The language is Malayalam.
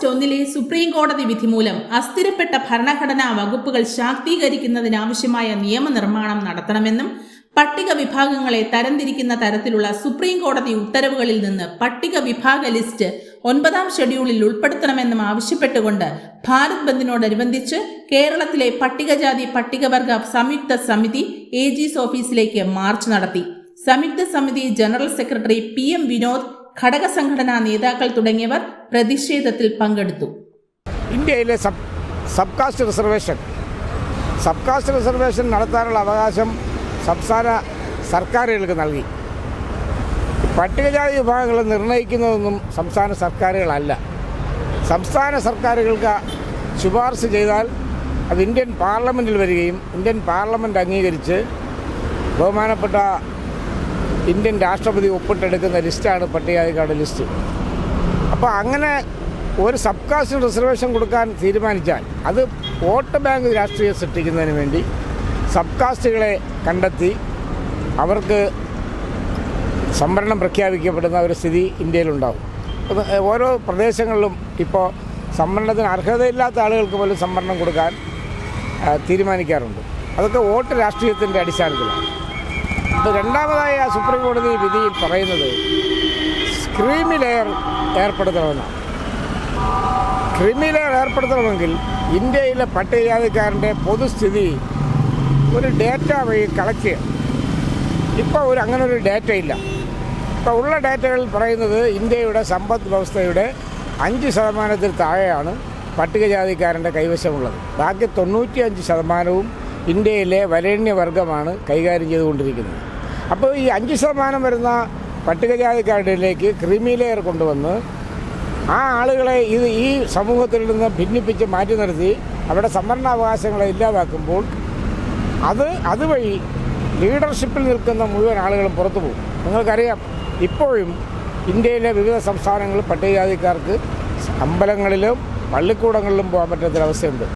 ഓഗസ്റ്റ് 1 സുപ്രീം കോടതി വിധി മൂലം അസ്ഥിരപ്പെട്ട ഭരണഘടനാ വകുപ്പുകൾ ശാക്തീകരിക്കുന്നതിനാവശ്യമായ നിയമനിർമ്മാണം നടത്തണമെന്നും പട്ടിക വിഭാഗങ്ങളെ തരംതിരിക്കുന്ന തരത്തിലുള്ള സുപ്രീം കോടതി ഉത്തരവുകളിൽ നിന്ന് പട്ടിക വിഭാഗ ലിസ്റ്റ് 9ാം ഷെഡ്യൂളിൽ ഉൾപ്പെടുത്തണമെന്നും ആവശ്യപ്പെട്ടുകൊണ്ട് ഭാരത് ബന്ദിനോടനുബന്ധിച്ച് കേരളത്തിലെ പട്ടികജാതി പട്ടികവർഗ സംയുക്ത സമിതി AG's ഓഫീസിലേക്ക് മാർച്ച് നടത്തി. സംയുക്ത സമിതി ജനറൽ സെക്രട്ടറി PM വിനോദ്, ഘടക സംഘടനാ നേതാക്കൾ തുടങ്ങിയവർ പ്രതിഷേധത്തിൽ പങ്കെടുത്തു. ഇന്ത്യയിലെ സബ് കാസ്റ്റ് റിസർവേഷൻ നടത്താനുള്ള അവകാശം സംസ്ഥാന സർക്കാരുകൾക്ക് നൽകി. പട്ടികജാതി വിഭാഗങ്ങൾ നിർണ്ണയിക്കുന്നതൊന്നും സംസ്ഥാന സർക്കാരുകളല്ല. സംസ്ഥാന സർക്കാരുകൾക്ക് ശുപാർശ ചെയ്താൽ അത് ഇന്ത്യൻ പാർലമെൻറ്റിൽ വരികയും ഇന്ത്യൻ പാർലമെൻറ്റ് അംഗീകരിച്ച് ബഹുമാനപ്പെട്ട ഇന്ത്യൻ രാഷ്ട്രപതി ഒപ്പിട്ടെടുക്കുന്ന ലിസ്റ്റാണ് പട്ടികജാതിക്കാരുടെ ലിസ്റ്റ്. അപ്പോൾ അങ്ങനെ ഒരു സബ് കാസ്റ്റ് റിസർവേഷൻ കൊടുക്കാൻ തീരുമാനിച്ചാൽ അത് വോട്ട് ബാങ്ക് രാഷ്ട്രീയം സൃഷ്ടിക്കുന്നതിന് വേണ്ടി സബ് കാസ്റ്റുകളെ കണ്ടെത്തി അവർക്ക് സംവരണം പ്രഖ്യാപിക്കപ്പെടുന്ന ഒരു സ്ഥിതി ഇന്ത്യയിലുണ്ടാകും. ഓരോ പ്രദേശങ്ങളിലും ഇപ്പോൾ സംവരണത്തിന് അർഹതയില്ലാത്ത ആളുകൾക്ക് പോലും സംവരണം കൊടുക്കാൻ തീരുമാനിക്കാറുണ്ട്. അതൊക്കെ വോട്ട് രാഷ്ട്രീയത്തിൻ്റെ അടിസ്ഥാനത്തിലാണ്. ഇപ്പോൾ രണ്ടാമതായി ആ സുപ്രീം കോടതി വിധിയിൽ പറയുന്നത് ക്രീമി ലെയർ ഏർപ്പെടുത്തണമെന്നാണ്. ക്രീമി ലെയർ ഏർപ്പെടുത്തണമെങ്കിൽ ഇന്ത്യയിലെ പട്ടികജാതിക്കാരൻ്റെ പൊതുസ്ഥിതി ഒരു ഡേറ്റ വഴി കളക്ട് ചെയ്യണം. ഇപ്പോൾ അങ്ങനെ ഒരു ഡേറ്റ ഇല്ല. ഇപ്പോൾ ഉള്ള ഡേറ്റകളിൽ പറയുന്നത് ഇന്ത്യയുടെ സമ്പദ് വ്യവസ്ഥയുടെ 5% താഴെയാണ് പട്ടികജാതിക്കാരൻ്റെ കൈവശമുള്ളത്. ബാക്കി 95% ഇന്ത്യയിലെ വരേണ്യവർഗമാണ് കൈകാര്യം ചെയ്തുകൊണ്ടിരിക്കുന്നത്. അപ്പോൾ ഈ 5% വരുന്ന പട്ടികജാതിക്കാരിലേക്ക് ക്രീമി ലെയർ കൊണ്ടുവന്ന് ആ ആളുകളെ ഈ സമൂഹത്തിൽ നിന്ന് ഭിന്നിപ്പിച്ച് മാറ്റി നിർത്തി അവിടെ സംവരണാവകാശങ്ങളെ ഇല്ലാതാക്കുമ്പോൾ അതുവഴി ലീഡർഷിപ്പിൽ നിൽക്കുന്ന മുഴുവൻ ആളുകളും പുറത്തു പോകും. നിങ്ങൾക്കറിയാം, ഇപ്പോഴും ഇന്ത്യയിലെ വിവിധ സംസ്ഥാനങ്ങളിൽ പട്ടികജാതിക്കാർക്ക് അമ്പലങ്ങളിലും പള്ളിക്കൂടങ്ങളിലും പോകാൻ പറ്റാത്തൊരവസ്ഥയുണ്ട്.